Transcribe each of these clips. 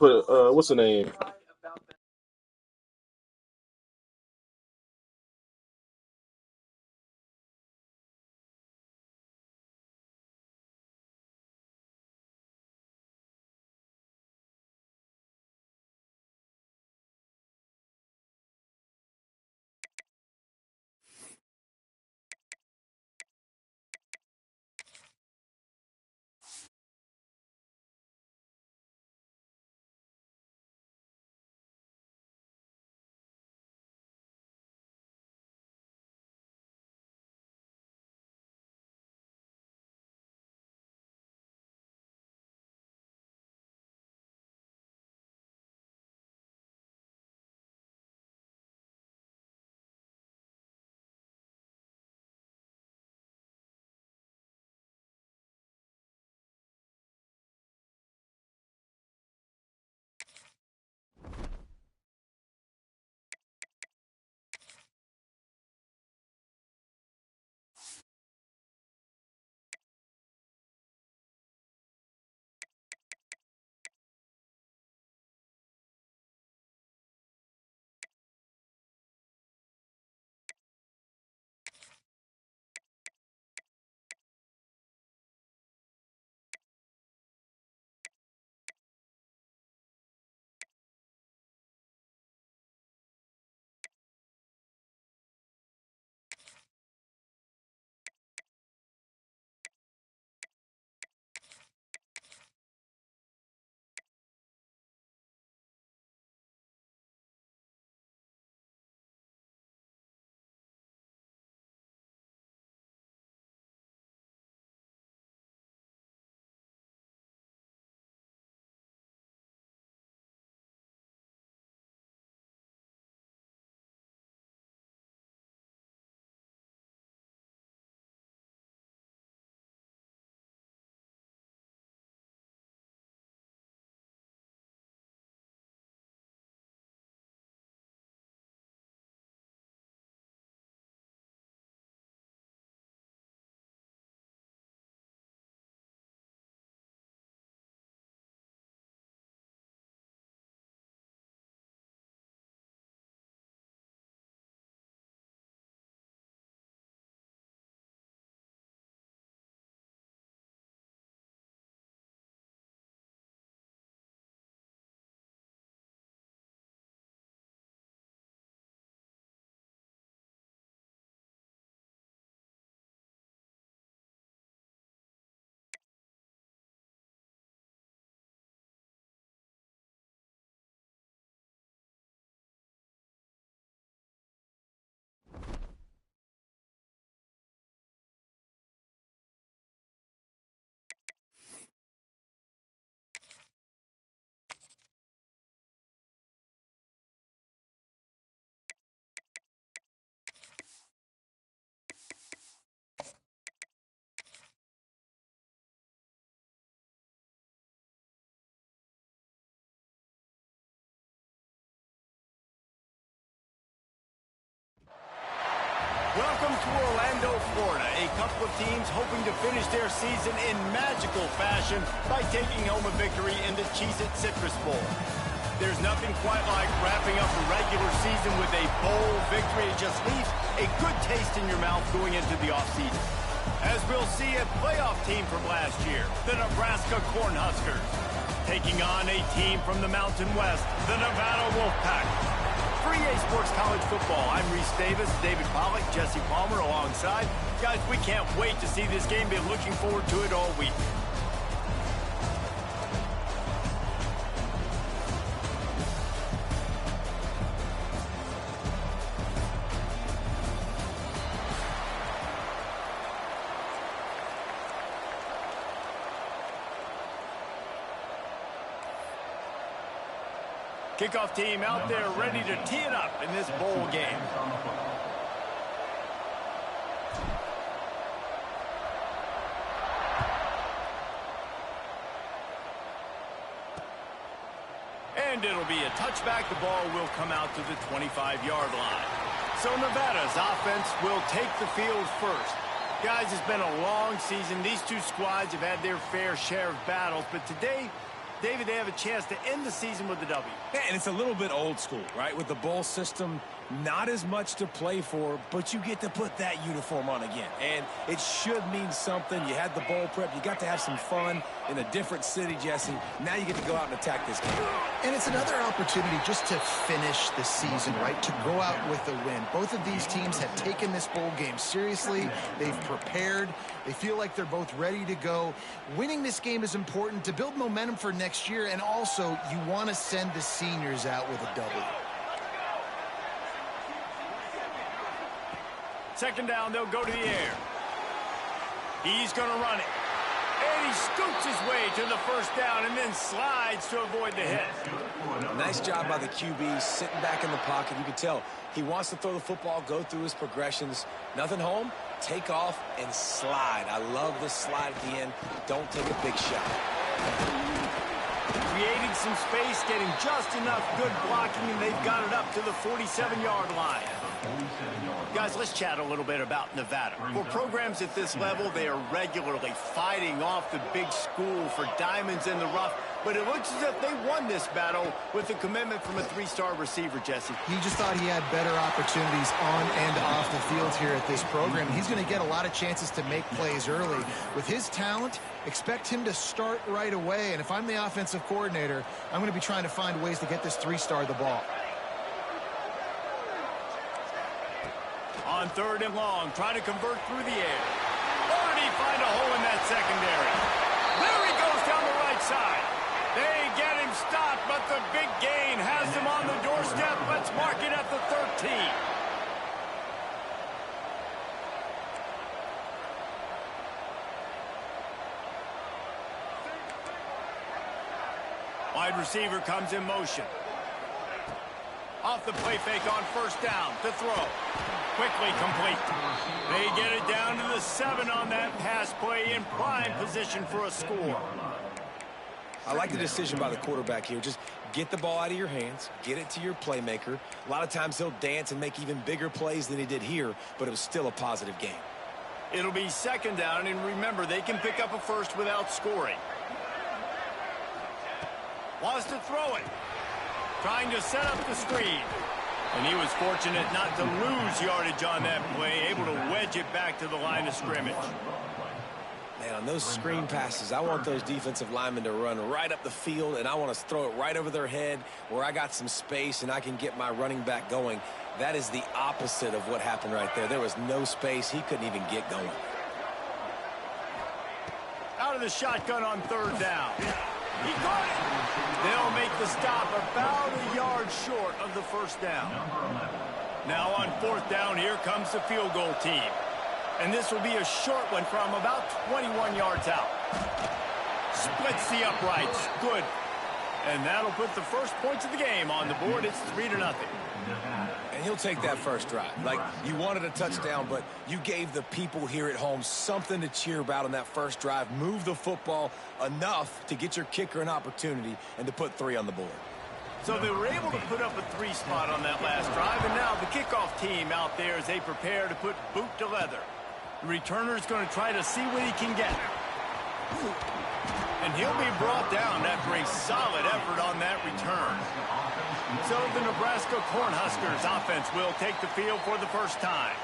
put what's the name? Welcome to Orlando, Florida. A couple of teams hoping to finish their season in magical fashion by taking home a victory in the Cheez-It Citrus Bowl. There's nothing quite like wrapping up a regular season with a bowl victory. It just leaves a good taste in your mouth going into the offseason. As we'll see a playoff team from last year, the Nebraska Cornhuskers, taking on a team from the Mountain West, the Nevada Wolfpack. For EA Sports College Football, I'm Reese Davis, David Pollack, Jesse Palmer alongside. Guys, we can't wait to see this game. Been looking forward to it all week. Kickoff team out there ready to tee it up in this bowl game. And it'll be a touchback. The ball will come out to the 25-yard line. So Nevada's offense will take the field first. Guys, it's been a long season. These two squads have had their fair share of battles, but today David, they have a chance to end the season with a W. Yeah, and it's a little bit old school, right? With the bowl system, not as much to play for, but you get to put that uniform on again. And it should mean something. You had the bowl prep. You got to have some fun in a different city, Jesse. Now you get to go out and attack this game. And it's another opportunity just to finish the season, right? To go out with a win. Both of these teams have taken this bowl game seriously. They've prepared. They feel like they're both ready to go. Winning this game is important to build momentum for next year, and also you want to send the seniors out with a W. Second down, they'll go to the air. He's going to run it. And he scoots his way to the first down and then slides to avoid the hit. Nice job by the QB, sitting back in the pocket. You can tell he wants to throw the football, go through his progressions. Nothing home, take off, and slide. I love the slide at the end. Don't take a big shot. Creating some space, getting just enough good blocking, and they've got it up to the 47-yard line. Guys, let's chat a little bit about Nevada. For programs at this level, they are regularly fighting off the big school for diamonds in the rough, but it looks as if they won this battle with a commitment from a three-star receiver, Jesse. He just thought he had better opportunities on and off the field here at this program. He's going to get a lot of chances to make plays early. With his talent, expect him to start right away, and if I'm the offensive coordinator, I'm going to be trying to find ways to get this three-star the ball. On third and long, trying to convert through the air. Or did he find a hole in that secondary? There he goes down the right side. They get him stopped, but the big gain has him on the doorstep. Let's mark it at the 13. Wide receiver comes in motion. Off the play fake on first down to throw. Quickly complete. They get it down to the 7 on that pass play in prime position for a score. I like the decision by the quarterback here. Just get the ball out of your hands, get it to your playmaker. A lot of times he'll dance and make even bigger plays than he did here, but it was still a positive game. It'll be second down, and remember, they can pick up a first without scoring. Wants to throw it. Trying to set up the screen. And he was fortunate not to lose yardage on that play, able to wedge it back to the line of scrimmage. Man, on those screen passes, I want those defensive linemen to run right up the field, and I want to throw it right over their head where I got some space and I can get my running back going. That is the opposite of what happened right there. There was no space. He couldn't even get going. Out of the shotgun on third down. He got it. They'll make the stop about a yard short of the first down. Now on fourth down, here comes the field goal team. And this will be a short one from about 21 yards out. Splits the uprights. Good. And that'll put the first points of the game on the board. It's 3-0. And he'll take that first drive. Like, you wanted a touchdown, but you gave the people here at home something to cheer about on that first drive. Move the football enough to get your kicker an opportunity and to put 3 on the board. So they were able to put up a 3 spot on that last drive, and now the kickoff team out there as they prepare to put boot to leather. The returner's going to try to see what he can get. And he'll be brought down after a solid effort on that return. So the Nebraska Cornhuskers offense will take the field for the first time.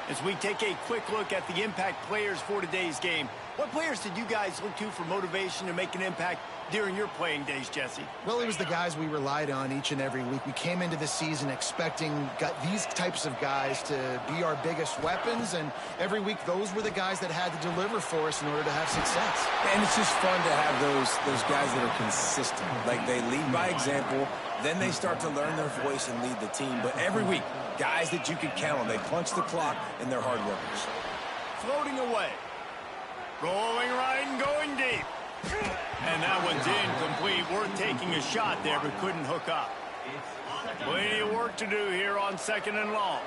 As we take a quick look at the impact players for today's game, what players did you guys look to for motivation to make an impact during your playing days, Jesse? Well, it was the guys we relied on each and every week. We came into the season expecting these types of guys to be our biggest weapons, and every week those were the guys that had to deliver for us in order to have success. And it's just fun to have those guys that are consistent. Like, they lead by example, then they start to learn their voice and lead the team. But every week, guys that you can count on, they punch the clock, and they're hard workers. Floating away. Rolling right and going deep. And that one's incomplete. Worth taking a shot there, but couldn't hook up. Plenty of work to do here on second and long.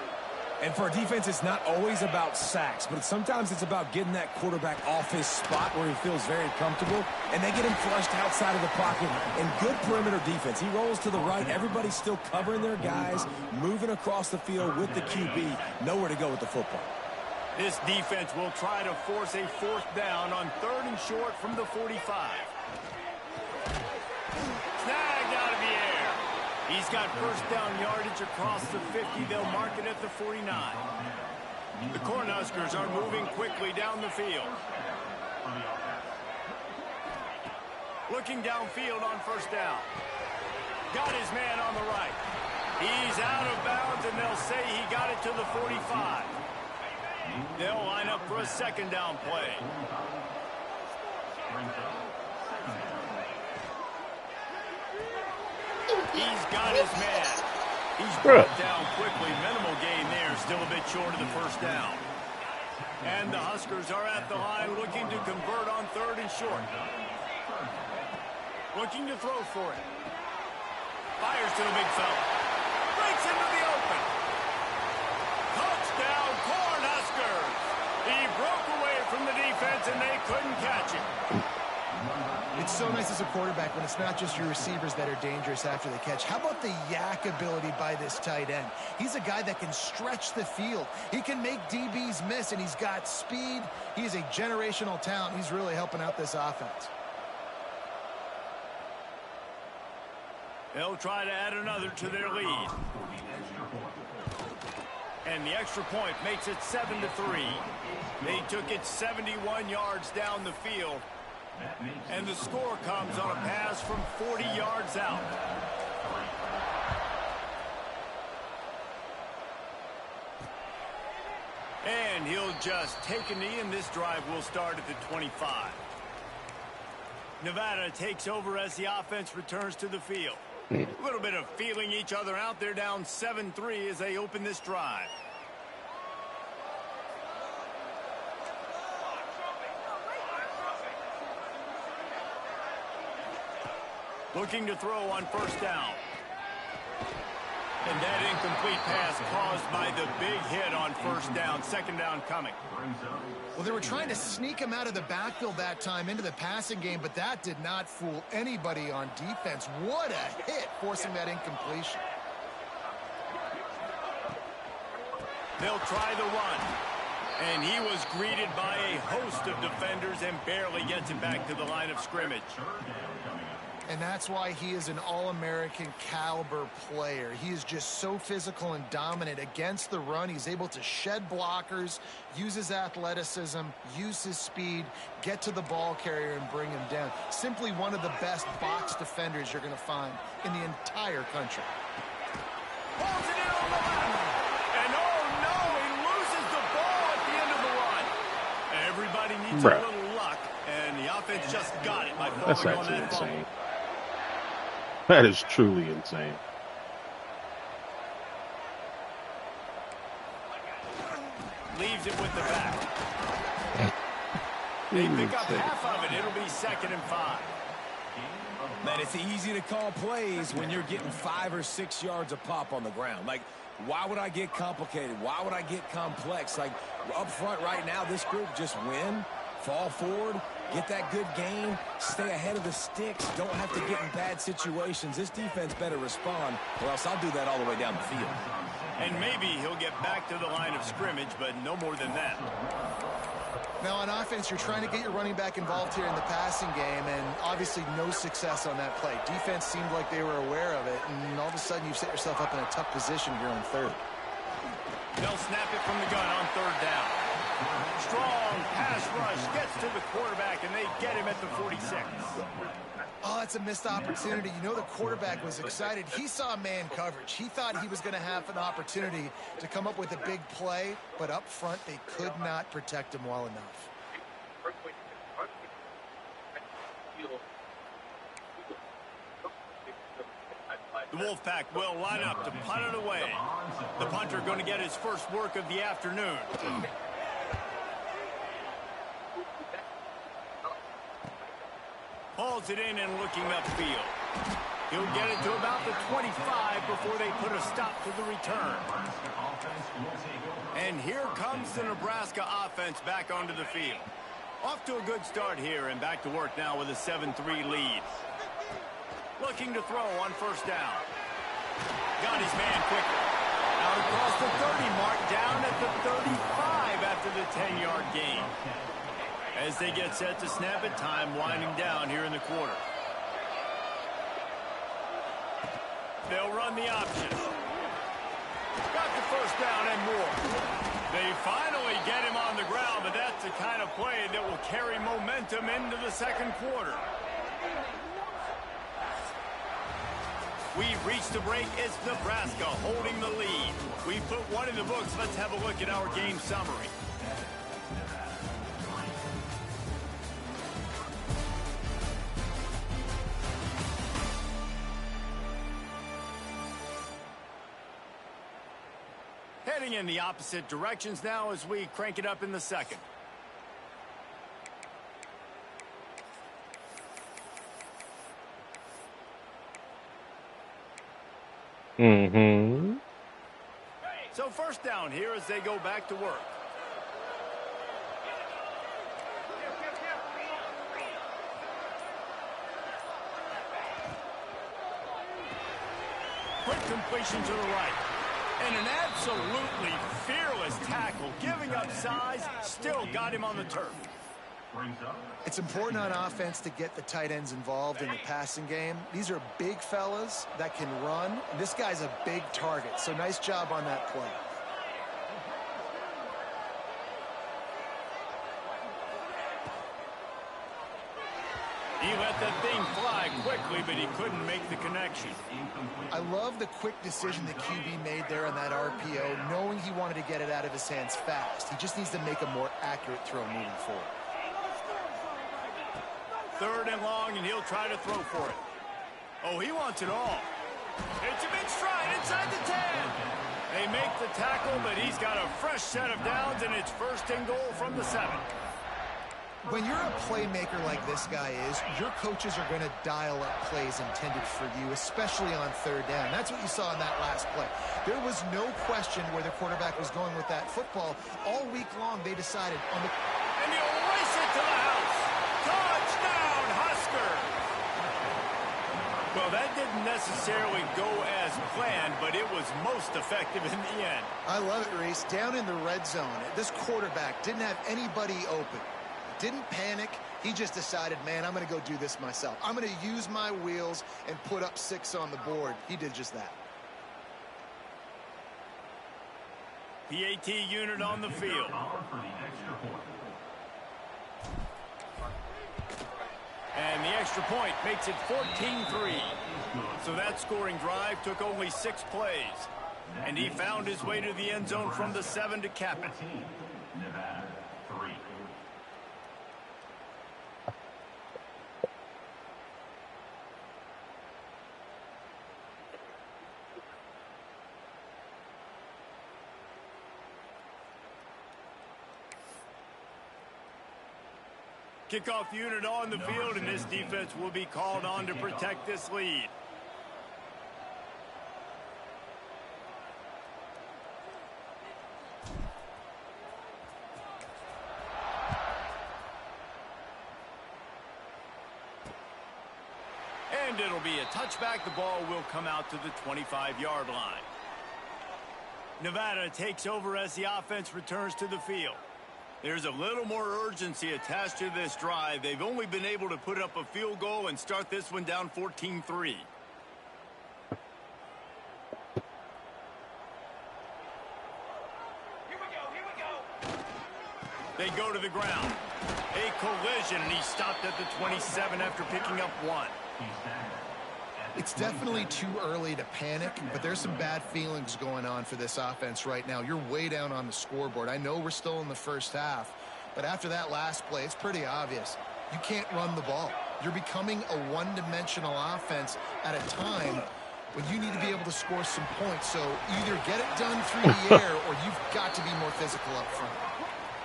And for a defense, it's not always about sacks, but sometimes it's about getting that quarterback off his spot where he feels very comfortable, and they get him flushed outside of the pocket. And good perimeter defense. He rolls to the right. Everybody's still covering their guys, moving across the field with the QB. Nowhere to go with the football. This defense will try to force a fourth down on third and short from the 45. He's got first down yardage across the 50. They'll mark it at the 49. The Cornhuskers are moving quickly down the field. Looking downfield on first down. Got his man on the right. He's out of bounds, and they'll say he got it to the 45. They'll line up for a second down play. He's got his man. He's brought down quickly. Minimal gain there. Still a bit short of the first down. And the Huskers are at the line looking to convert on third and short. Looking to throw for it. Fires to the big fella. Breaks into the open. Touchdown, Cornhuskers. He broke away from the defense, and they couldn't catch him. It's so nice as a quarterback when it's not just your receivers that are dangerous after the catch. How about the yak ability by this tight end? He's a guy that can stretch the field. He can make DBs miss, and he's got speed. He's a generational talent. He's really helping out this offense. They'll try to add another to their lead. And the extra point makes it 7-3. They took it 71 yards down the field. And the score comes on a pass from 40 yards out. And he'll just take a knee, and this drive will start at the 25. Nevada takes over as the offense returns to the field. A little bit of feeling each other out. They're down 7-3 as they open this drive. Looking to throw on first down. And that incomplete pass caused by the big hit on first down. Second down coming. Well, they were trying to sneak him out of the backfield that time into the passing game, but that did not fool anybody on defense. What a hit, forcing that incompletion. They'll try the run. And he was greeted by a host of defenders and barely gets it back to the line of scrimmage. And that's why he is an All-American caliber player. He is just so physical and dominant against the run. He's able to shed blockers, use his athleticism, use his speed, get to the ball carrier and bring him down. Simply one of the best box defenders you're going to find in the entire country. Pulls it in on the left. And oh no, he loses the ball at the end of the run. Everybody needs a little luck, and the offense just got it by falling on that fumble. That is truly insane. Leaves it with the back. They pick up half of it. It'll be 2nd and 5. Man, it's easy to call plays when you're getting 5 or 6 yards a pop on the ground. Like, why would I get complicated? Why would I get complex? Like, up front right now, this group just win, fall forward, get that good gain, stay ahead of the sticks, don't have to get in bad situations. This defense better respond, or else I'll do that all the way down the field. And maybe he'll get back to the line of scrimmage, but no more than that. Now, on offense, you're trying to get your running back involved here in the passing game, and obviously no success on that play. Defense seemed like they were aware of it, and all of a sudden you've set yourself up in a tough position here on third. They'll snap it from the gun on third down. Strong pass rush gets to the quarterback, and they get him at the 46. Oh, that's a missed opportunity. You know the quarterback was excited. He saw man coverage. He thought he was going to have an opportunity to come up with a big play, but up front they could not protect him well enough. The Wolfpack will line up to punt it away. The punter going to get his first work of the afternoon. Hauls it in and looking upfield. He'll get it to about the 25 before they put a stop to the return. And here comes the Nebraska offense back onto the field. Off to a good start here and back to work now with a 7-3 lead. Looking to throw on first down. Got his man quickly. Out across the 30 mark, down at the 35 after the 10-yard gain. As they get set to snap it, time winding down here in the quarter. They'll run the option. Got the first down and more. They finally get him on the ground, but that's the kind of play that will carry momentum into the second quarter. We've reached the break. It's Nebraska holding the lead. We put one in the books. Let's have a look at our game summary. Heading in the opposite directions now as we crank it up in the second. Mm-hmm. So first down here as they go back to work. Quick completion to the right. And an absolutely fearless tackle, giving up size, still got him on the turf. It's important on offense to get the tight ends involved in the passing game. These are big fellas that can run. And this guy's a big target, so nice job on that play. He let that thing fly quickly, but he couldn't make the connection. I love the quick decision the QB made there on that RPO, knowing he wanted to get it out of his hands fast. He just needs to make a more accurate throw moving forward. Third and long, and he'll try to throw for it. Oh, he wants it all. It's a big stride inside the 10. They make the tackle, but he's got a fresh set of downs, and it's first and goal from the 7. When you're a playmaker like this guy is, your coaches are going to dial up plays intended for you, especially on third down. That's what you saw in that last play. There was no question where the quarterback was going with that football. All week long, they decided on the... And he'll race it to the house. Touchdown, Husker! Well, that didn't necessarily go as planned, but it was most effective in the end. I love it, Reese. Down in the red zone, this quarterback didn't have anybody open. Didn't panic. He just decided, man, I'm going to go do this myself. I'm going to use my wheels and put up 6 on the board. He did just that. PAT unit on the field. And the extra point makes it 14-3. So that scoring drive took only 6 plays. And he found his way to the end zone from the 7 to cap it. Kickoff unit on the field, and this defense will be called on to protect this lead. And it'll be a touchback. The ball will come out to the 25-yard line. Nevada takes over as the offense returns to the field. There's a little more urgency attached to this drive. They've only been able to put up a field goal and start this one down 14-3. They go to the ground. A collision, and he stopped at the 27 after picking up 1. It's definitely too early to panic, but there's some bad feelings going on for this offense right now. You're way down on the scoreboard. I know we're still in the first half, but after that last play, it's pretty obvious. You can't run the ball. You're becoming a one-dimensional offense at a time when you need to be able to score some points. So either get it done through the air or you've got to be more physical up front.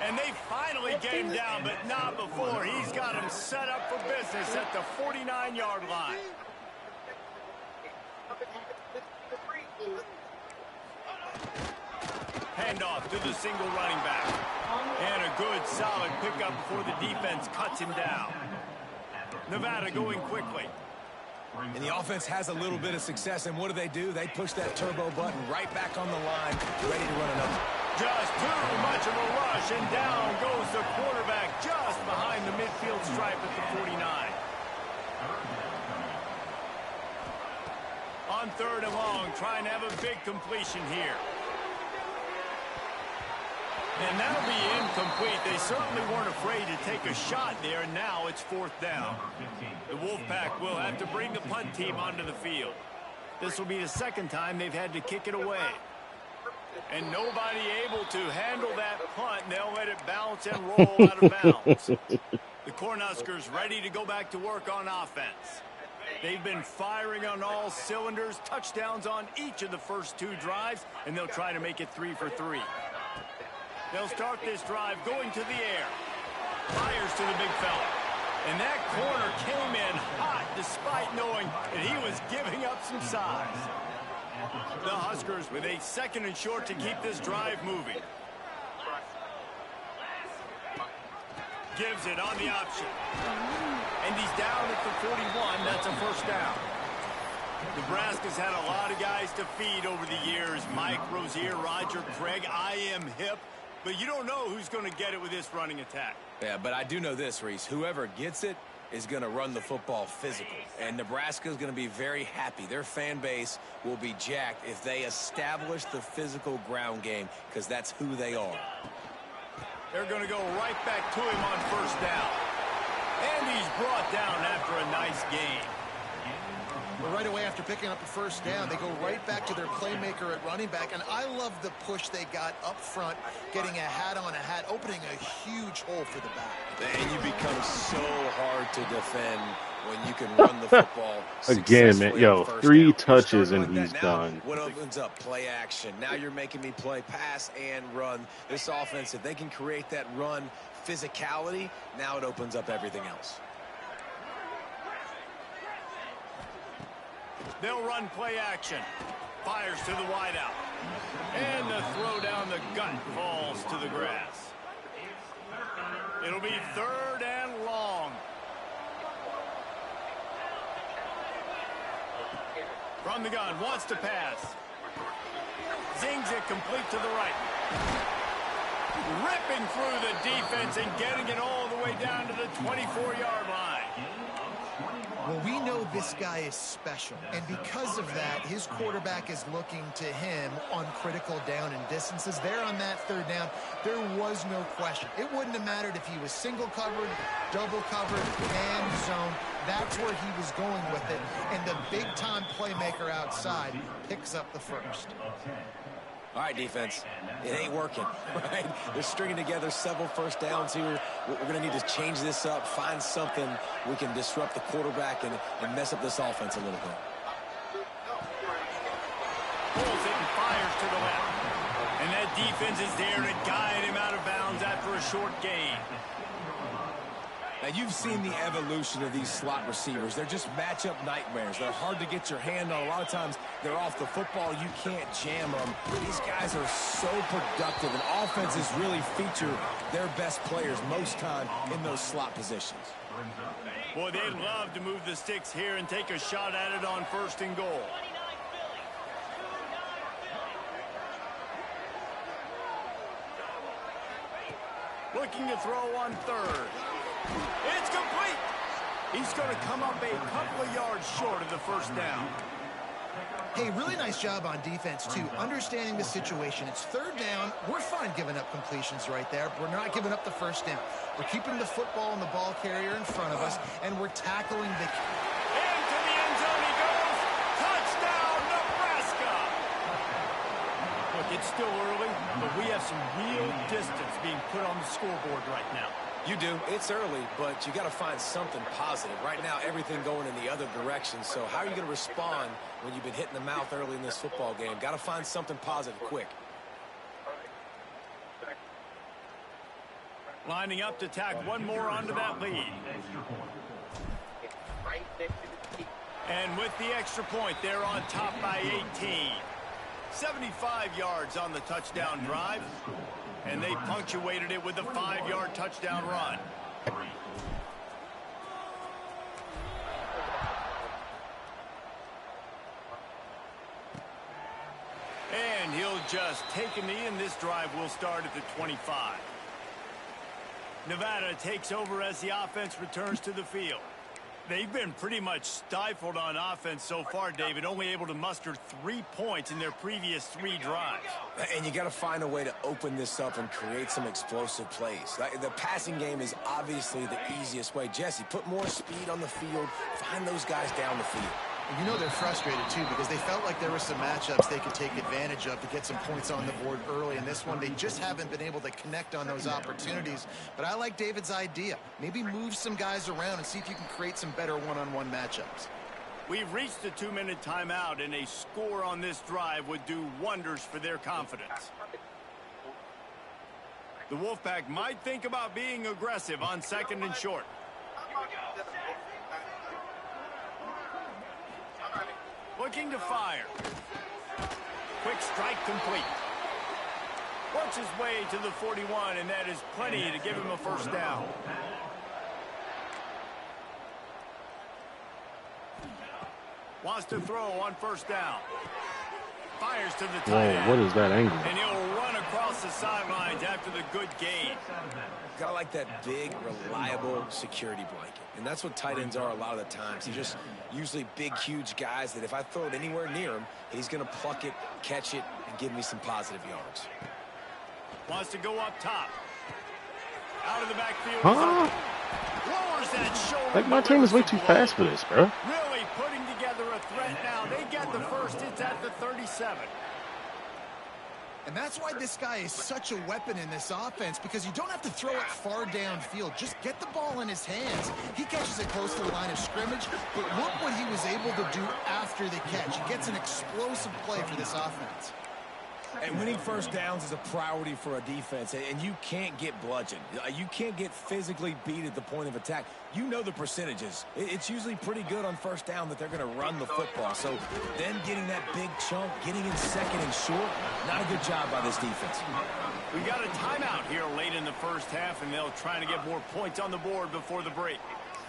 And they finally get him down, but not before. He's got him set up for business at the 49-yard line. Handoff to the single running back. And a good, solid pickup before the defense cuts him down. Nevada going quickly. And the offense has a little bit of success, and what do? They push that turbo button right back on the line, ready to run another. Just too much of a rush, and down goes the quarterback just behind the midfield stripe at the 49. On 3rd and long, trying to have a big completion here. And that'll be incomplete. They certainly weren't afraid to take a shot there, and now it's 4th down. The Wolfpack will have to bring the punt team onto the field. This will be the 2nd time they've had to kick it away. And nobody able to handle that punt, and they'll let it bounce and roll out of bounds. The Cornhuskers ready to go back to work on offense. They've been firing on all cylinders, touchdowns on each of the first 2 drives, and they'll try to make it 3 for 3. They'll start this drive going to the air. Fires to the big fella. And that corner came in hot despite knowing that he was giving up some size. The Huskers with a 2nd and short to keep this drive moving. Gives it on the option. And he's down at the 41. That's a 1st down. Nebraska's had a lot of guys to feed over the years. Mike Rozier, Roger Craig, I am hip. But you don't know who's going to get it with this running attack. Yeah, but I do know this, Reese. Whoever gets it is going to run the football physical. And Nebraska is going to be very happy. Their fan base will be jacked if they establish the physical ground game, because that's who they are. They're going to go right back to him on 1st down. And he's brought down after a nice gain. But right away after picking up a 1st down, they go right back to their playmaker at running back. And I love the push they got up front, getting a hat on a hat, opening a huge hole for the back. And you become so hard to defend when you can run the football Again, man, yo, 3 touches and he's done. What opens up? Play action. Now you're making me play pass and run. This offense, if they can create that run physicality, now it opens up everything else. They'll run play action. Fires to the wideout. And the throw down the gut falls to the grass. It'll be 3rd and long. From the gun, wants to pass. Zings it complete to the right. Ripping through the defense and getting it all the way down to the 24-yard line. Well, we know this guy is special, and because of that, his quarterback is looking to him on critical down and distances. There on that 3rd down, there was no question. It wouldn't have mattered if he was single covered, double covered, and zone. That's where he was going with it, and the big-time playmaker outside picks up the 1st. All right, defense, it ain't working, right? They're stringing together several 1st downs here. We're going to need to change this up, find something we can disrupt the quarterback and mess up this offense a little bit. Pulls it and fires to the left. And that defense is there to guide him out of bounds after a short gain. Now, you've seen the evolution of these slot receivers. They're just matchup nightmares. They're hard to get your hand on. A lot of times, they're off the football. You can't jam them. These guys are so productive, and offenses really feature their best players most time in those slot positions. Boy, they'd love to move the sticks here and take a shot at it on 1st and goal. Looking to throw on 3rd. It's complete. He's going to come up a couple of yards short of the 1st down. Hey, really nice job on defense, too, understanding the situation. It's 3rd down. We're fine giving up completions right there. We're not giving up the 1st down. We're keeping the football and the ball carrier in front of us, and we're tackling the... Into the end zone he goes. Touchdown, Nebraska. Look, it's still early, but we have some real distance being put on the scoreboard right now. You do. It's early, but you got to find something positive. Right now, everything going in the other direction. So how are you going to respond when you've been hit in the mouth early in this football game? Got to find something positive quick. Lining up to tack one more onto that lead. And with the extra point, they're on top by 18. 75 yards on the touchdown drive. And they punctuated it with a 5-yard touchdown run. And he'll just take a knee, and this drive will start at the 25. Nevada takes over as the offense returns to the field. They've been pretty much stifled on offense so far, David, only able to muster 3 points in their previous 3 drives. And you got to find a way to open this up and create some explosive plays. The passing game is obviously the easiest way. Jesse, put more speed on the field, find those guys down the field. You know they're frustrated, too, because they felt like there were some matchups they could take advantage of to get some points on the board early. In this one, they just haven't been able to connect on those opportunities. But I like David's idea. Maybe move some guys around and see if you can create some better one-on-one matchups. We've reached the 2-minute timeout, and a score on this drive would do wonders for their confidence. The Wolfpack might think about being aggressive on 2nd and short. Looking to fire. Quick strike complete. Works his way to the 41, and that is plenty to give him a first down. Wants to throw on 1st down. Fires to the tight end. What is that angle? And he'll run across the sidelines after the good gain. Gotta like that big, reliable security blanket. And that's what tight ends are a lot of the times. They're just usually big, huge guys that if I throw it anywhere near him, he's going to pluck it, catch it, and give me some positive yards. Wants to go up top. Out of the backfield. Huh? Lowers that shoulder. Like, my team is way too fast for this, bro. Really putting together a threat now. They get the first. It's at the 37. And that's why this guy is such a weapon in this offense, because you don't have to throw it far downfield. Just get the ball in his hands. He catches it close to the line of scrimmage, but look what he was able to do after the catch. He gets an explosive play for this offense. And winning first downs is a priority for a defense, and you can't get bludgeoned. You can't get physically beat at the point of attack. You know the percentages. It's usually pretty good on first down that they're going to run the football. So then getting that big chunk, getting in 2nd and short, not a good job by this defense. We got a timeout here late in the first half, and they'll try to get more points on the board before the break.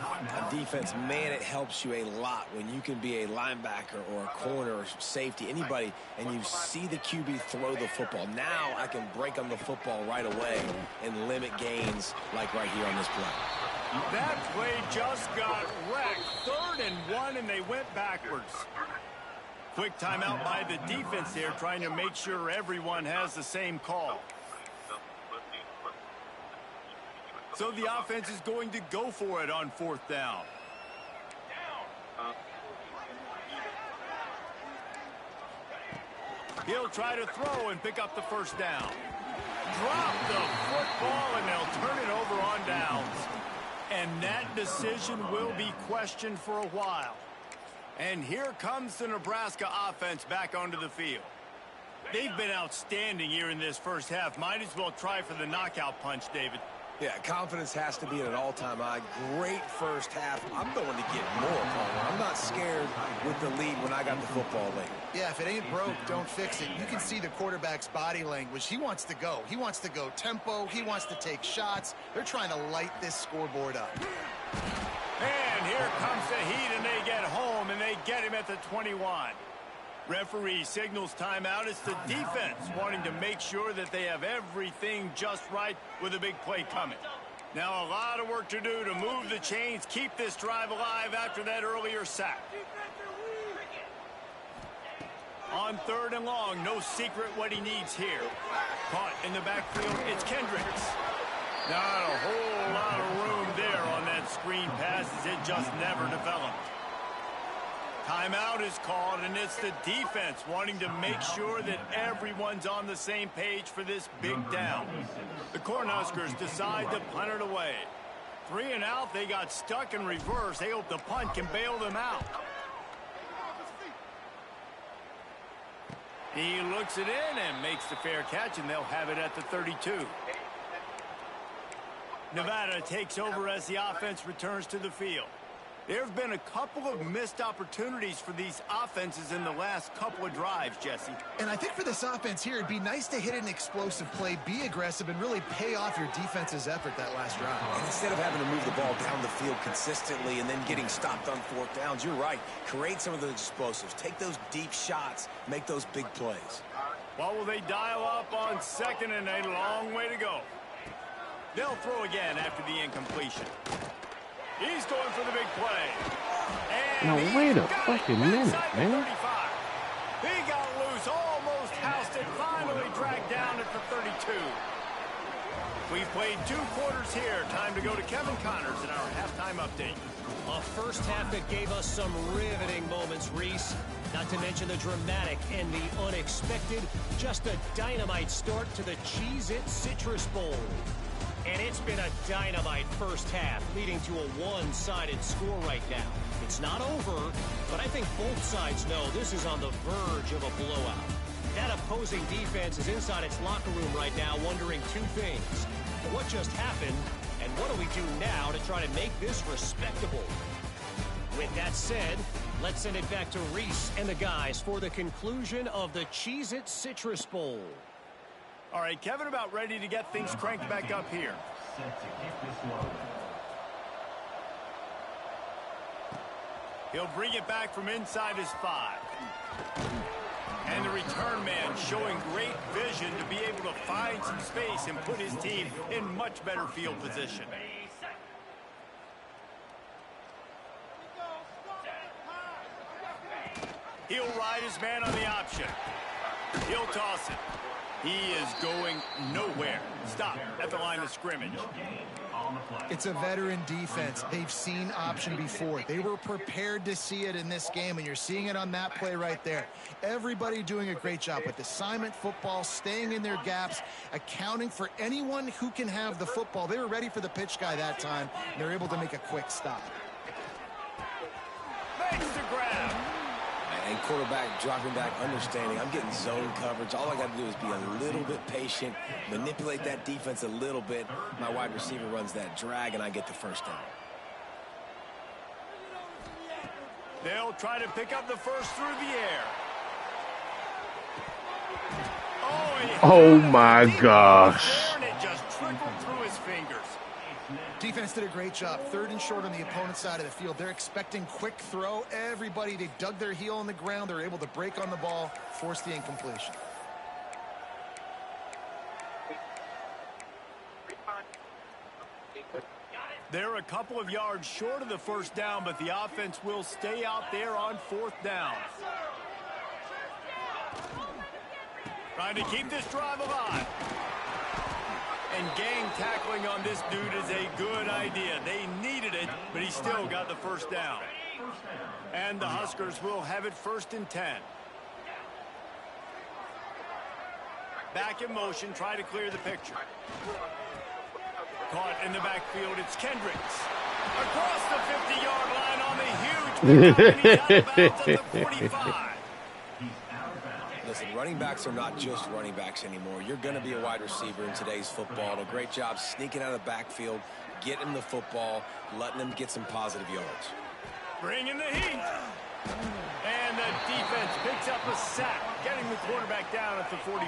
On defense, man, it helps you a lot when you can be a linebacker or a corner or safety, anybody, and you see the QB throw the football. Now I can break on the football right away and limit gains like right here on this play. That play just got wrecked. 3rd and 1, and they went backwards. Quick timeout by the defense here, trying to make sure everyone has the same call. So the offense is going to go for it on 4th down. He'll try to throw and pick up the first down. Drop the football, and they'll turn it over on downs. And that decision will be questioned for a while. And here comes the Nebraska offense back onto the field. They've been outstanding here in this first half. Might as well try for the knockout punch, David. Yeah, confidence has to be at an all-time high. Great first half. I'm going to get more, Palmer. I'm not scared with the lead when I got the football late. Yeah, if it ain't broke, don't fix it. You can see the quarterback's body language. He wants to go. He wants to go tempo. He wants to take shots. They're trying to light this scoreboard up. And here comes the heat, and they get home, and they get him at the 21. Referee signals timeout. It's the defense wanting to make sure that they have everything just right with a big play coming. Now a lot of work to do to move the chains, keep this drive alive after that earlier sack. On 3rd and long, no secret what he needs here. Caught in the backfield, it's Kendricks. Not a whole lot of room there on that screen pass as it just never developed. Timeout is called, and it's the defense wanting to make sure that everyone's on the same page for this big down. The Cornhuskers decide to punt it away. 3 and out, they got stuck in reverse. They hope the punt can bail them out. He looks it in and makes the fair catch, and they'll have it at the 32. Nevada takes over as the offense returns to the field. There have been a couple of missed opportunities for these offenses in the last couple of drives, Jesse. And I think for this offense here, it'd be nice to hit an explosive play, be aggressive, and really pay off your defense's effort that last drive. And instead of having to move the ball down the field consistently and then getting stopped on 4th downs, you're right. Create some of those explosives. Take those deep shots. Make those big plays. Well, will they dial up on 2nd and a long way to go? They'll throw again after the incompletion. He's going for the big play. Now, And wait a got it fucking minute, inside the man. 35. He got loose, almost housed it, finally dragged down at the 32. We've played 2 quarters here. Time to go to Kevin Connors in our halftime update. A first half that gave us some riveting moments, Reese. Not to mention the dramatic and the unexpected. Just a dynamite start to the Cheez-It Citrus Bowl. And it's been a dynamite first half, leading to a one-sided score right now. It's not over, but I think both sides know this is on the verge of a blowout. That opposing defense is inside its locker room right now wondering 2 things. What just happened, and what do we do now to try to make this respectable? With that said, let's send it back to Reese and the guys for the conclusion of the Cheez-It Citrus Bowl. All right, Kevin about ready to get things cranked back up here. He'll bring it back from inside his 5. And the return man showing great vision to be able to find some space and put his team in much better field position. He'll ride his man on the option. He'll toss it. He is going nowhere. Stop at the line of scrimmage. It's a veteran defense. They've seen option before. They were prepared to see it in this game, and you're seeing it on that play right there. Everybody doing a great job with assignment football, staying in their gaps, accounting for anyone who can have the football. They were ready for the pitch guy that time, and they're able to make a quick stop. Makes the grab. And quarterback dropping back, understanding I'm getting zone coverage. All I got to do is be a little bit patient, manipulate that defense a little bit. My wide receiver runs that drag, and I get the first down. They'll try to pick up the first through the air. Oh my gosh. And it just trickled through his fingers. Defense did a great job. 3rd and short on the opponent's side of the field. They're expecting quick throw. Everybody, they dug their heel on the ground. They're able to break on the ball, force the incompletion. They're a couple of yards short of the first down, but the offense will stay out there on 4th down. Trying to keep this drive alive. And gang tackling on this dude is a good idea. They needed it, but he still got the first down. And the Huskers will have it 1st and 10. Back in motion, try to clear the picture. Caught in the backfield, it's Kendricks. Across the 50-yard line on the huge pickup, and he's out of bounds at the 45. Listen, running backs are not just running backs anymore. You're going to be a wide receiver in today's football. A great job sneaking out of the backfield, getting the football, letting them get some positive yards. Bringing the heat. And the defense picks up a sack, getting the quarterback down at the 44.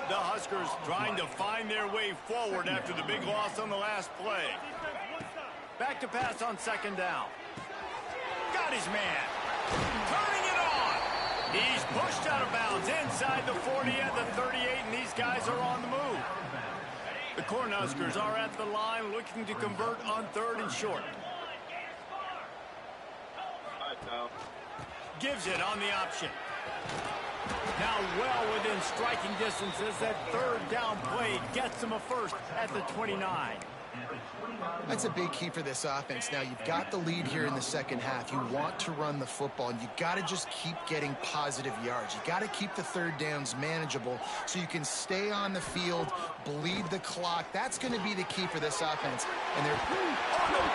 The Huskers trying to find their way forward after the big loss on the last play. Back to pass on 2nd down. Got his man. Turning it on. He's pushed out of bounds inside the 40 at the 38, and these guys are on the move. The Cornhuskers are at the line looking to convert on 3rd and short. Gives it on the option. Now well within striking distance as that 3rd down play gets them a first at the 29. That's a big key for this offense. Now, you've got the lead here in the second half. You want to run the football, and you got to just keep getting positive yards. You got to keep the 3rd downs manageable so you can stay on the field, bleed the clock. That's going to be the key for this offense. And they're the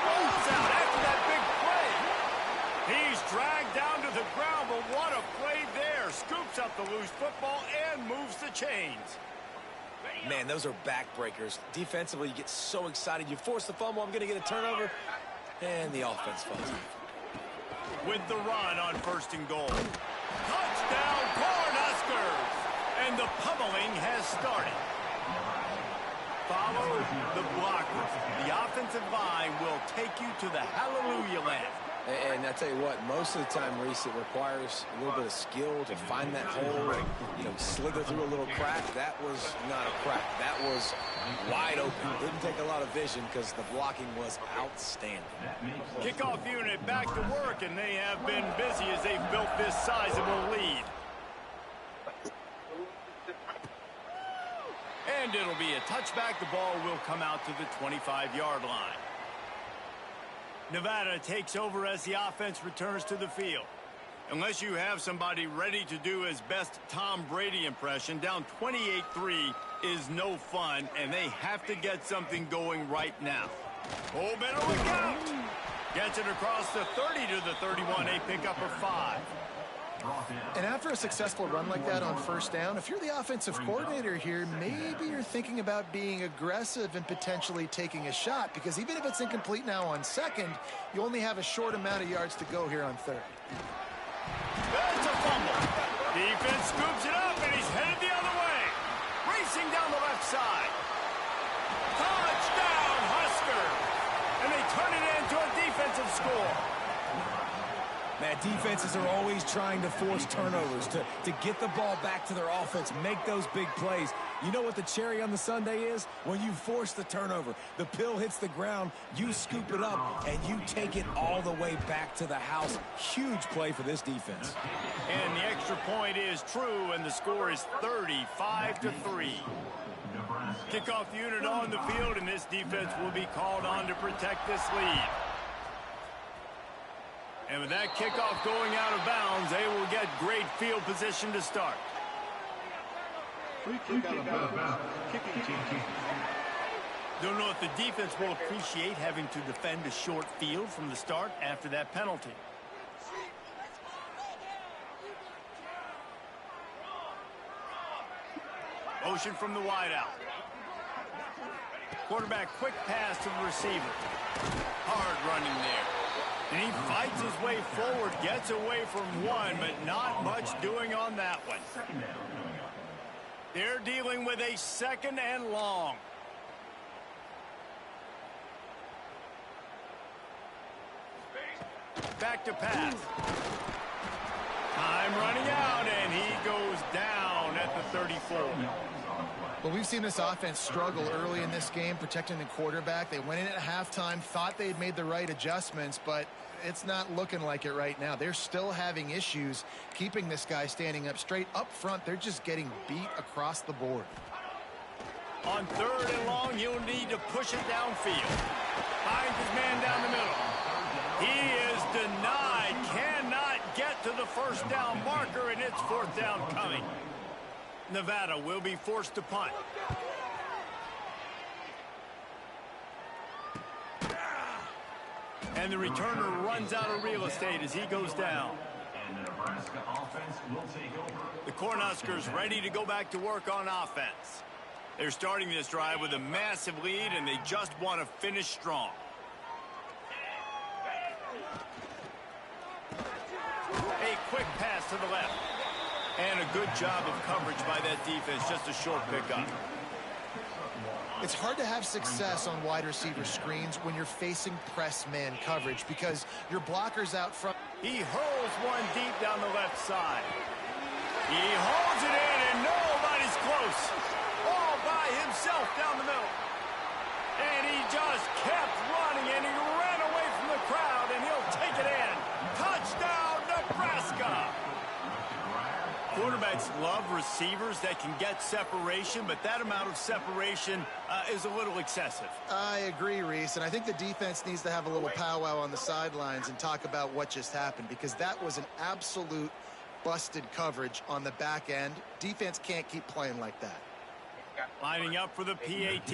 ball's out after that big play. He's dragged down to the ground, but what a play there. Scoops up the loose football and moves the chains. Man, those are backbreakers. Defensively, you get so excited. You force the fumble, I'm going to get a turnover, and the offense falls off. With the run on 1st and goal. Touchdown, Cornhuskers! And the pummeling has started. Follow the blockers. The offensive line will take you to the hallelujah land. And I tell you what, most of the time, Reese, it requires a little bit of skill to find that hole and, you know, slither through a little crack. That was not a crack. That was wide open. Didn't take a lot of vision because the blocking was outstanding. Kickoff unit back to work, and they have been busy as they've built this sizable lead. And it'll be a touchback. The ball will come out to the 25-yard line. Nevada takes over as the offense returns to the field. Unless you have somebody ready to do his best Tom Brady impression, down 28-3 is no fun, and they have to get something going right now. Oh, better look out! Gets it across the 30 to the 31, a pickup of 5. And after a successful run like that on first down, if you're the offensive coordinator here, maybe you're thinking about being aggressive and potentially taking a shot, because even if it's incomplete now on second, you only have a short amount of yards to go here on third. That's a fumble. Defense scoops it up, and he's headed the other way. Racing down the left side. Touchdown, Husker! And they turn it into a defensive score. Man, defenses are always trying to force turnovers, to get the ball back to their offense, make those big plays. You know what the cherry on the sundae is? When you force the turnover, the pill hits the ground, you scoop it up, and you take it all the way back to the house. Huge play for this defense. And the extra point is true, and the score is 35-3. Kickoff unit on the field, and this defense will be called on to protect this lead. And with that kickoff going out of bounds, they will get great field position to start. Free kick out of bounds. Kicking team. Don't know if the defense will appreciate having to defend a short field from the start after that penalty. Motion from the wideout. Quarterback quick pass to the receiver. Hard running there. And he fights his way forward, gets away from one, but not much doing on that one. They're dealing with a second and long. Back to pass. Time running out, and he goes down at the 34. Well, we've seen this offense struggle early in this game, protecting the quarterback. They went in at halftime, thought they'd made the right adjustments, but it's not looking like it right now. They're still having issues keeping this guy standing up straight. Up front, they're just getting beat across the board. On third and long, he'll need to push it downfield. Finds his man down the middle. He is denied, cannot get to the first down marker, and it's fourth down coming. Nevada will be forced to punt. And the returner runs out of real estate as he goes down. And the Nebraska offense will take over. The Cornhuskers ready to go back to work on offense. They're starting this drive with a massive lead, and they just want to finish strong. A quick pass to the left. And a good job of coverage by that defense, just a short pickup. It's hard to have success on wide receiver screens when you're facing press man coverage because your blocker's out front. He hurls one deep down the left side. He holds it in, and nobody's close. All by himself down the middle. And he just kept running, and he ran away from the crowd, and he'll take it in. Touchdown, Nebraska! Quarterbacks love receivers that can get separation, but that amount of separation is a little excessive. I agree, Reese, and I think the defense needs to have a little powwow on the sidelines and talk about what just happened, because that was an absolute busted coverage on the back end. Defense can't keep playing like that. Lining up for the PAT.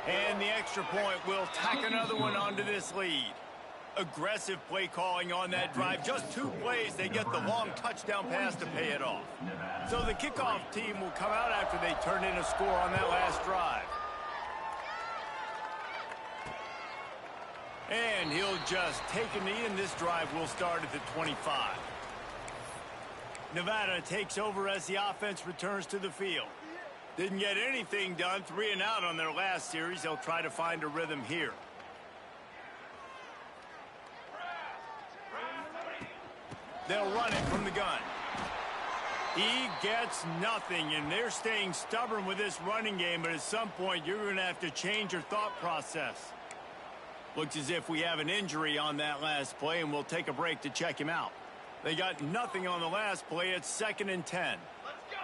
And the extra point will tack another one onto this lead. Aggressive play calling on that drive. Just 2 plays, they get the long touchdown pass to pay it off. So the kickoff team will come out after they turn in a score on that last drive. And he'll just take a knee, and this drive will start at the 25. Nevada takes over as the offense returns to the field. Didn't get anything done. 3 and out on their last series. They'll try to find a rhythm here. They'll run it from the gun. He gets nothing, and they're staying stubborn with this running game, but at some point you're going to have to change your thought process. Looks as if we have an injury on that last play, and we'll take a break to check him out. They got nothing on the last play. It's 2nd and 10. Let's go!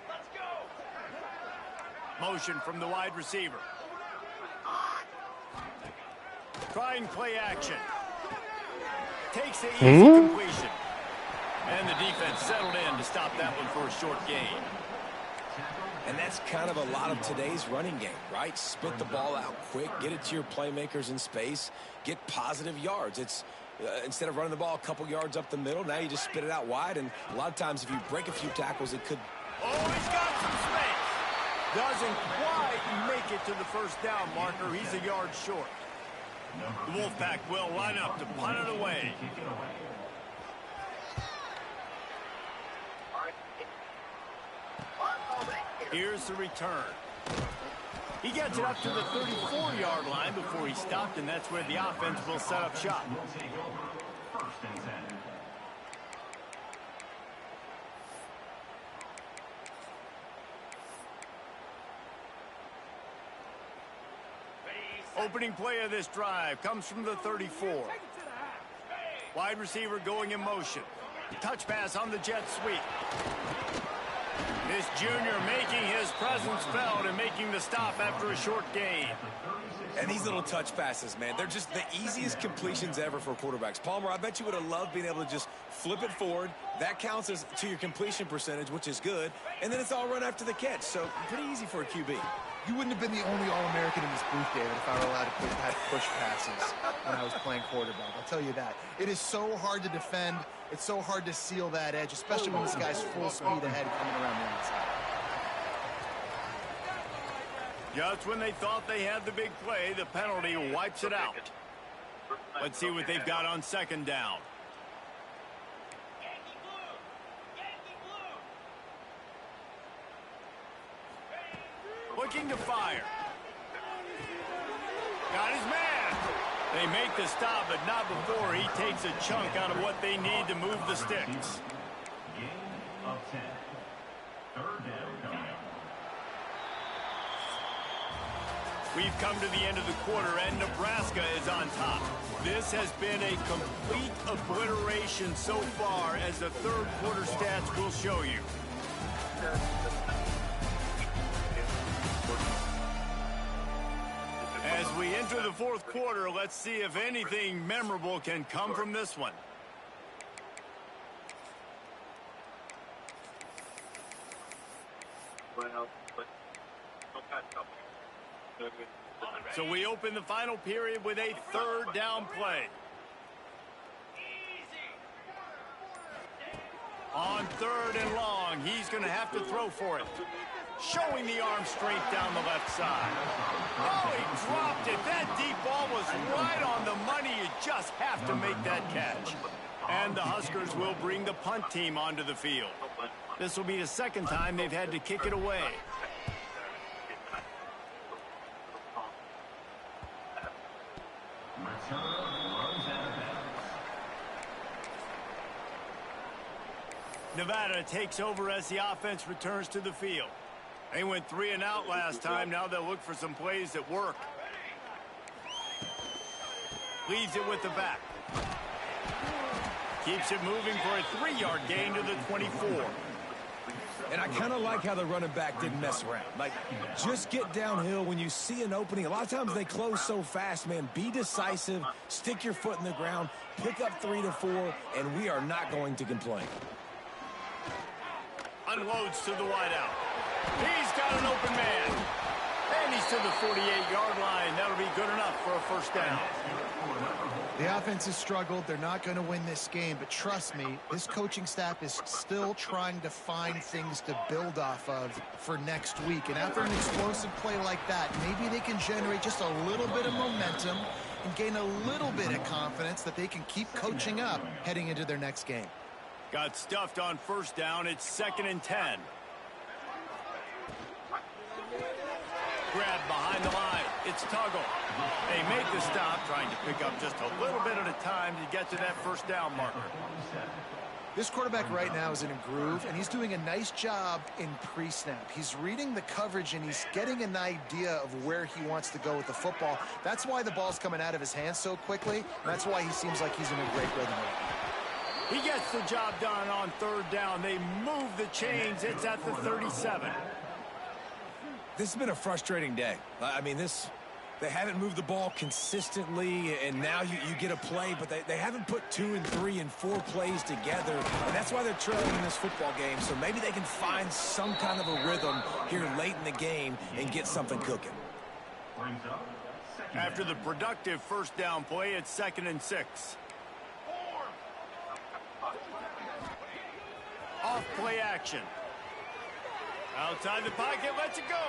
Let's go! Motion from the wide receiver. Trying play action. Takes the easy completion. And the defense settled in to stop that one for a short gain. And that's kind of a lot of today's running game, right? Spit the ball out quick, get it to your playmakers in space, get positive yards. It's instead of running the ball a couple yards up the middle, now you just spit it out wide. And a lot of times if you break a few tackles, it could... Oh, he's got some space. Doesn't quite make it to the first down marker. He's a yard short. The Wolfpack will line up to punt it away. Here's the return. He gets it up to the 34-yard line before he stopped, and that's where the offense will set up shop. Opening play of this drive comes from the 34. Wide receiver going in motion. Touch pass on the jet sweep. This junior making his presence felt and making the stop after a short gain. And these little touch passes, man, they're just the easiest completions ever for quarterbacks. Palmer, I bet you would have loved being able to just flip it forward. That counts as to your completion percentage, which is good. And then it's all run after the catch. So pretty easy for a QB. You wouldn't have been the only All-American in this booth, David, if I were allowed to have push passes when I was playing quarterback. I'll tell you that. It is so hard to defend. It's so hard to seal that edge, especially when this guy's full speed ahead coming around the outside. Just when they thought they had the big play, the penalty wipes it out. Let's see what they've got on 2nd down. Looking to fire. Got his man. They make the stop, but not before he takes a chunk out of what they need to move the sticks. We've come to the end of the quarter, and Nebraska is on top. This has been a complete obliteration so far, as the third quarter stats will show you. As we enter the fourth quarter, let's see if anything memorable can come from this one. So we open the final period with a 3rd down play. On 3rd and long, he's going to have to throw for it. Showing the arm strength down the left side. Oh, he dropped it. That deep ball was right on the money. You just have to make that catch. And the Huskers will bring the punt team onto the field. This will be the 2nd time they've had to kick it away. Nevada takes over as the offense returns to the field. They went 3 and out last time. Now they'll look for some plays that work. Leaves it with the back. Keeps it moving for a 3-yard gain to the 24. And I kind of like how the running back didn't mess around. Like, just get downhill when you see an opening. A lot of times they close so fast, man. Be decisive, stick your foot in the ground, pick up 3 to 4, and we are not going to complain. Unloads to the wideout. He's got an open man. And he's to the 48-yard line. That'll be good enough for a 1st down. The offense has struggled. They're not going to win this game, but trust me, this coaching staff is still trying to find things to build off of for next week. And after an explosive play like that, maybe they can generate just a little bit of momentum and gain a little bit of confidence that they can keep coaching up heading into their next game. Got stuffed on 1st down. It's 2nd and 10. grab behind the line. It's Tuggle. They make the stop, trying to pick up just a little bit at a time to get to that first down marker. This quarterback right now is in a groove, and he's doing a nice job in pre-snap. He's reading the coverage, and he's getting an idea of where he wants to go with the football. That's why the ball's coming out of his hands so quickly. That's why he seems like he's in a great rhythm right now. He gets the job done on third down. They move the chains. It's at the 37. This has been a frustrating day. I mean, they haven't moved the ball consistently, and now you get a play, but they haven't put 2 and 3 and 4 plays together, and that's why they're trailing in this football game. So maybe they can find some kind of a rhythm here late in the game and get something cooking. After the productive first down play, it's 2nd and 6. Off play action. Outside the pocket, lets it go.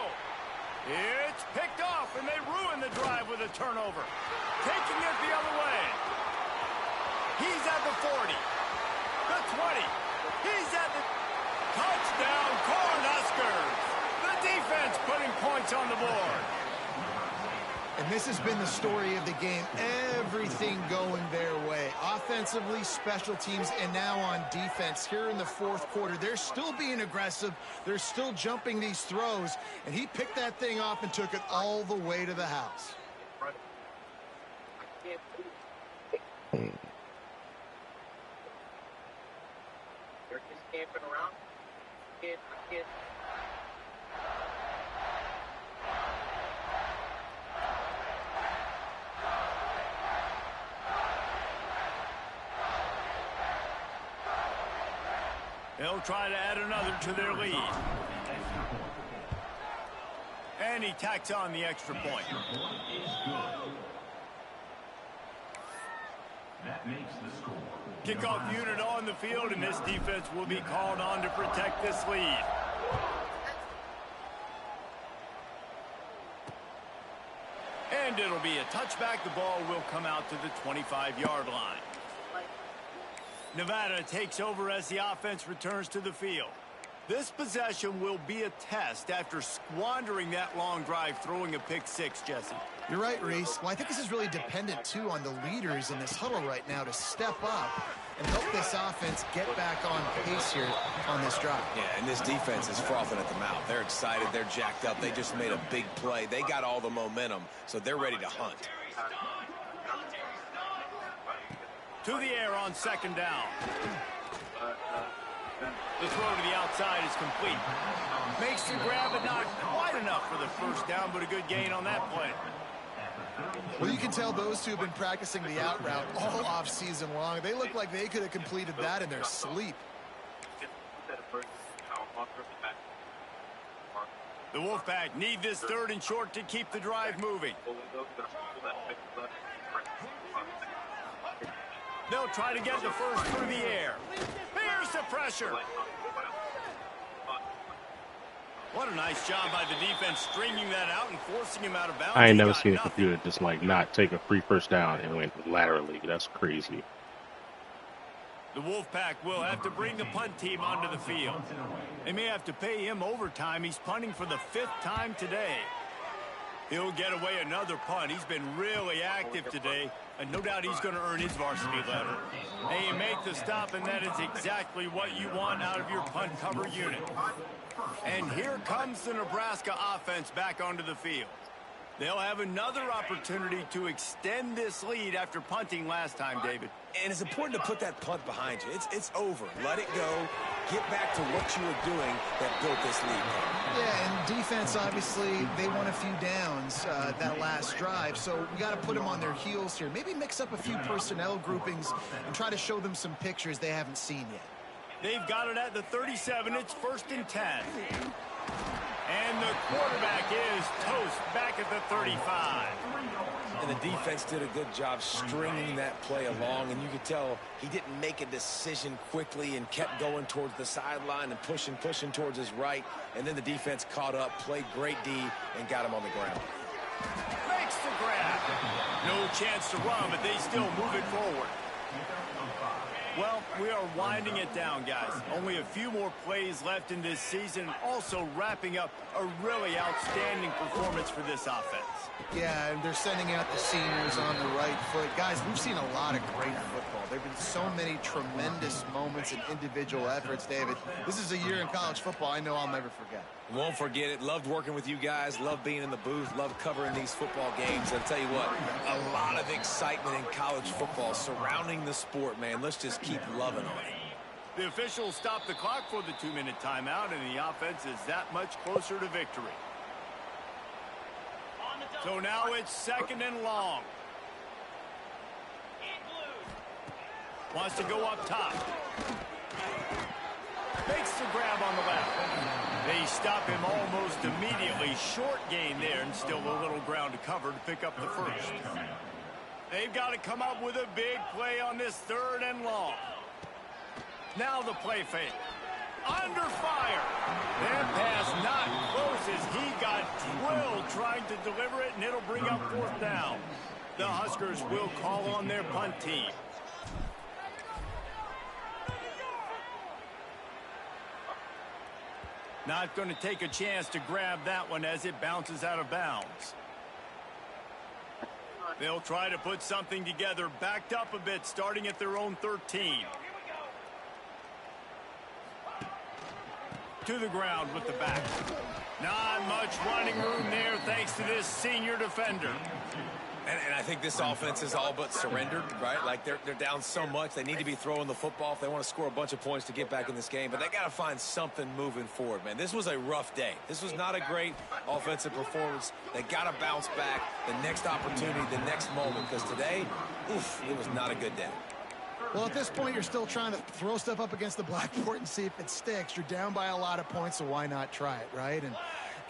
It's picked off, and they ruin the drive with a turnover. Taking it the other way. He's at the 40. The 20. He's at the touchdown, Cornhuskers. The defense putting points on the board. And this has been the story of the game. Everything going their way. Offensively, special teams, and now on defense. Here in the fourth quarter, they're still being aggressive. They're still jumping these throws. And he picked that thing off and took it all the way to the house. They're just camping around. Kid. They'll try to add another to their lead. And he tacks on the extra point. Kickoff unit on the field, and this defense will be called on to protect this lead. And it'll be a touchback. The ball will come out to the 25-yard line. Nevada takes over as the offense returns to the field. This possession will be a test after squandering that long drive, throwing a pick six, Jesse. You're right, Reese. Well, I think this is really dependent, too, on the leaders in this huddle right now to step up and help this offense get back on pace here on this drive. Yeah, and this defense is frothing at the mouth. They're excited. They're jacked up. They just made a big play. They got all the momentum, so they're ready to hunt. To the air on second down. The throw to the outside is complete. Makes the grab, but not quite enough for the first down, but a good gain on that play. Well, you can tell those two have been practicing the out route all off season long. They look like they could have completed that in their sleep. The Wolfpack need this third and short to keep the drive moving. They'll try to get the first through the air. Here's the pressure. What a nice job by the defense stringing that out and forcing him out of bounds. I ain't never seen a computer just like not take a free first down and went laterally. That's crazy. The Wolfpack will have to bring the punt team onto the field. They may have to pay him overtime. He's punting for the 5th time today. He'll get away another punt. He's been really active today, and no doubt he's going to earn his varsity letter. And you make the stop, and that is exactly what you want out of your punt cover unit. And here comes the Nebraska offense back onto the field. They'll have another opportunity to extend this lead after punting last time, David. And it's important to put that punt behind you. It's over. Let it go. Get back to what you were doing that built this lead. Yeah, and defense, obviously, they won a few downs that last drive, so we got to put them on their heels here. Maybe mix up a few personnel groupings and try to show them some pictures they haven't seen yet. They've got it at the 37. It's 1st and 10. And the quarterback is toast back at the 35. And the defense did a good job stringing that play along, and you could tell he didn't make a decision quickly and kept going towards the sideline and pushing towards his right, and then the defense caught up, played great D, and got him on the ground. Makes the grab. No chance to run, but they still move it forward. Well, we are winding it down, guys. Only a few more plays left in this season. Also wrapping up a really outstanding performance for this offense. Yeah, and they're sending out the seniors on the right foot. Guys, we've seen a lot of great football. There have been so many tremendous moments and individual efforts, David. This is a year in college football I know I'll never forget. Won't forget it. Loved working with you guys. Loved being in the booth. Loved covering these football games. I'll tell you what, a lot of excitement in college football surrounding the sport, man. Let's just keep loving on it. The officials stopped the clock for the 2-minute timeout, and the offense is that much closer to victory. So now it's 2nd and long. Wants to go up top. Makes the grab on the left. They stop him almost immediately. Short gain there, and still a little ground to cover to pick up the first. They've got to come up with a big play on this 3rd and long. Now the play fake. Under fire. That pass not close as he got drilled trying to deliver it, and it'll bring up 4th down. The Huskers will call on their punt team. Not going to take a chance to grab that one as it bounces out of bounds. They'll try to put something together, backed up a bit, starting at their own 13. To the ground with the back. Not much running room there thanks to this senior defender. And I think this offense is all but surrendered, right? Like they're down so much. They need to be throwing the football if they want to score a bunch of points to get back in this game. But they got to find something moving forward, man. This was a rough day. This was not a great offensive performance. They got to bounce back the next opportunity, the next moment. Because today, oof, it was not a good day. Well, at this point, you're still trying to throw stuff up against the blackboard and see if it sticks. You're down by a lot of points, so why not try it, right? And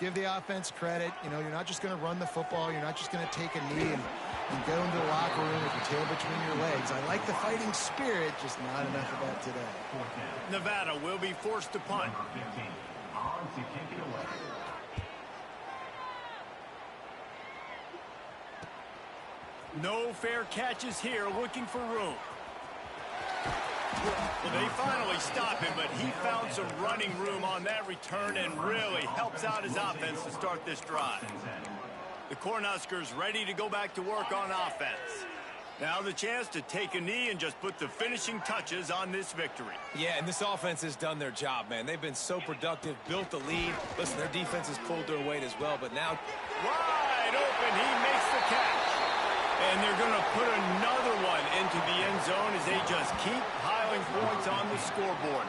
give the offense credit. You know, you're not just going to run the football. You're not just going to take a knee and go into the locker room with your tail between your legs. I like the fighting spirit, just not enough of that today. Nevada will be forced to punt. No fair catches here, looking for room. Well, they finally stop him, but he found some running room on that return and really helps out his offense to start this drive. The Cornhuskers ready to go back to work on offense. Now the chance to take a knee and just put the finishing touches on this victory. Yeah, and this offense has done their job, man. They've been so productive, built the lead. Listen, their defense has pulled their weight as well, but now... Wide open, he makes the catch. And they're going to put another one into the end zone as they just keep piling points on the scoreboard.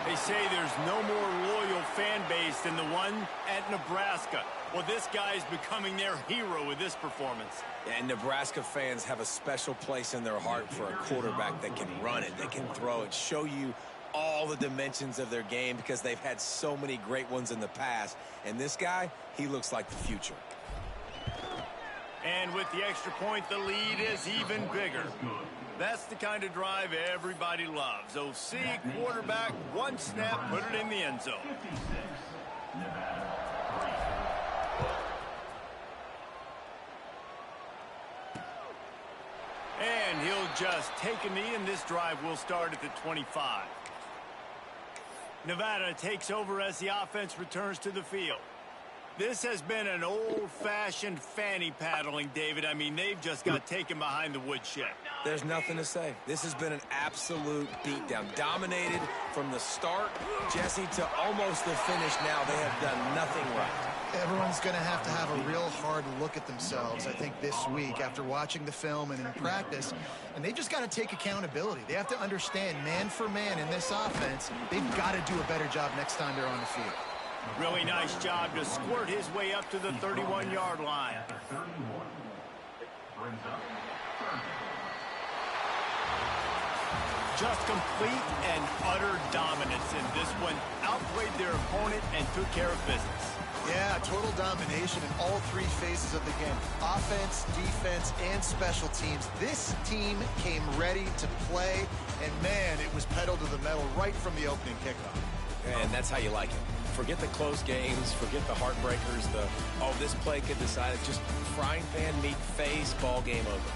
They say there's no more loyal fan base than the one at Nebraska. Well, this guy's becoming their hero with this performance. And Nebraska fans have a special place in their heart for a quarterback that can run it, that can throw it, show you all the dimensions of their game because they've had so many great ones in the past. And this guy, he looks like the future. And with the extra point, the lead is even bigger. That's the kind of drive everybody loves. OC, quarterback, one snap, put it in the end zone. And he'll just take a knee, and this drive will start at the 25. Nevada takes over as the offense returns to the field. This has been an old-fashioned fanny paddling, David. I mean, they've just got taken behind the woodshed. There's nothing to say. This has been an absolute beatdown. Dominated from the start, Jesse, to almost the finish now. They have done nothing right. Everyone's going to have a real hard look at themselves, I think, this week after watching the film and in practice. And they just got to take accountability. They have to understand, man for man in this offense, they've got to do a better job next time they're on the field. Really nice job to squirt his way up to the 31-yard line. Just complete and utter dominance in this one. Outplayed their opponent and took care of business. Yeah, total domination in all three phases of the game. Offense, defense, and special teams. This team came ready to play, and man, it was pedal to the metal right from the opening kickoff. And that's how you like it. Forget the close games, forget the heartbreakers, this play could decide it. Just frying pan meet face, ball game over.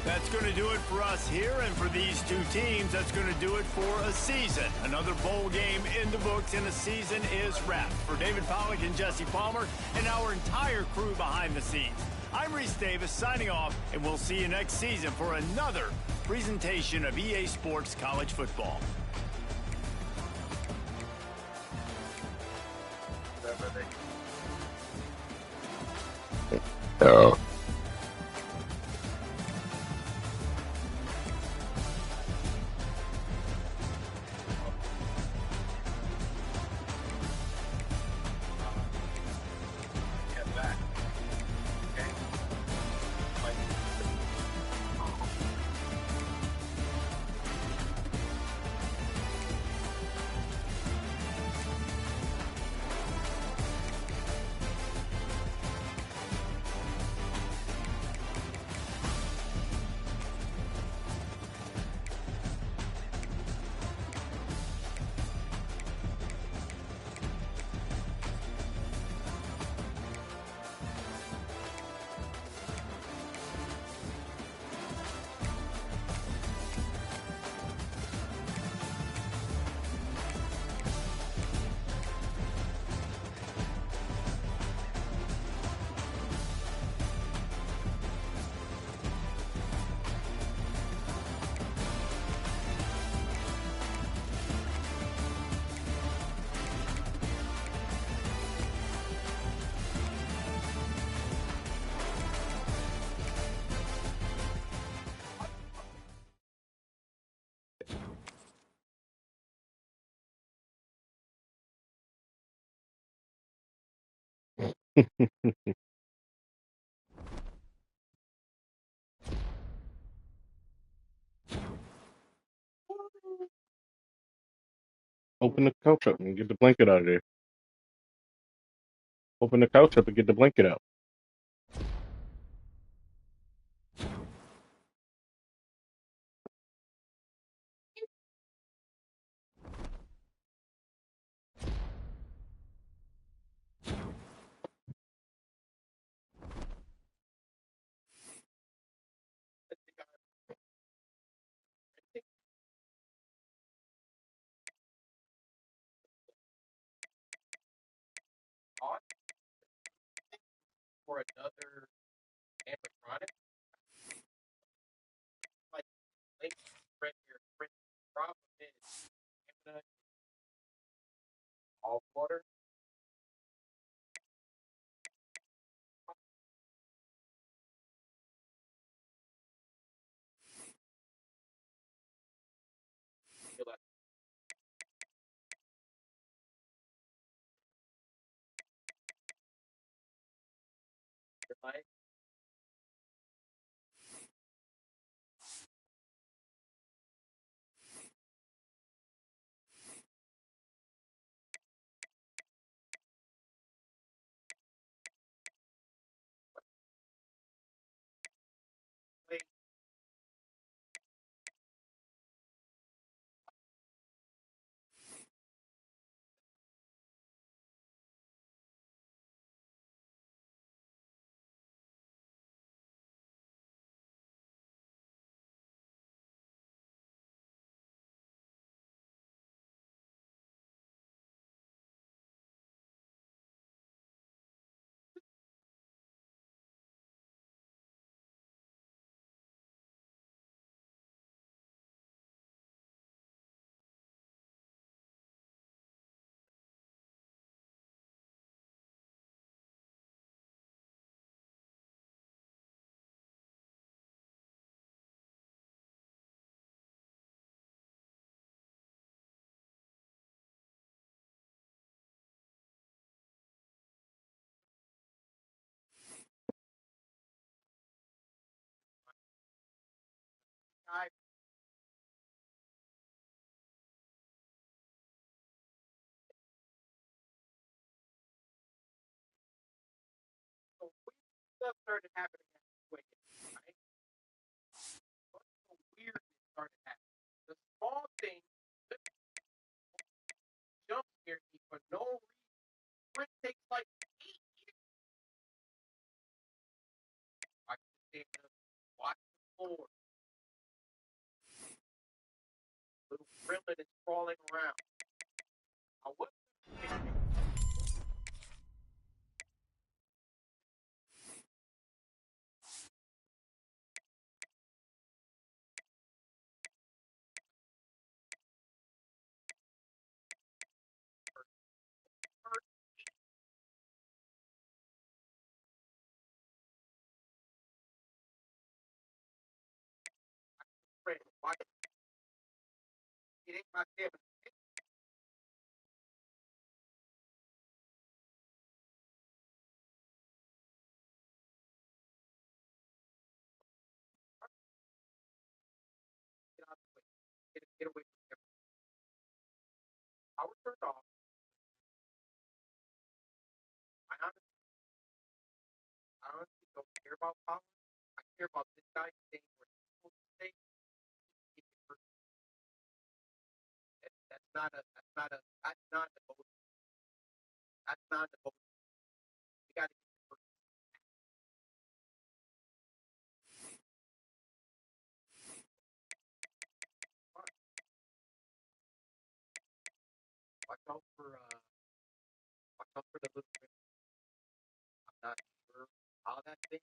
That's going to do it for us here, and for these two teams, that's going to do it for a season. Another bowl game in the books, and the season is wrapped. For David Pollack and Jesse Palmer and our entire crew behind the scenes, I'm Reese Davis signing off, and we'll see you next season for another presentation of EA Sports College Football. Oh. Open the couch up and get the blanket out of there. Open the couch up and get the blanket out. For another animatronic, like link right here. Problem is, all water. Like, wait, I so weird stuff started happening at this weekend, right? What's so weird that started happening? The small thing jump scared me for no reason. It takes like 8 years. I can stand up, watch the floor. gremlin is crawling around. Now, what? Watch it. It ain't my favorite. Get out of the way. Get away from him. Power turned off. I honestly don't care about power. I care about this guy staying where he's supposed to stay. Keep it first. That's not a that's not the most. That's not the most. You got to keep it first. Watch out for the little. I'm not sure how that thing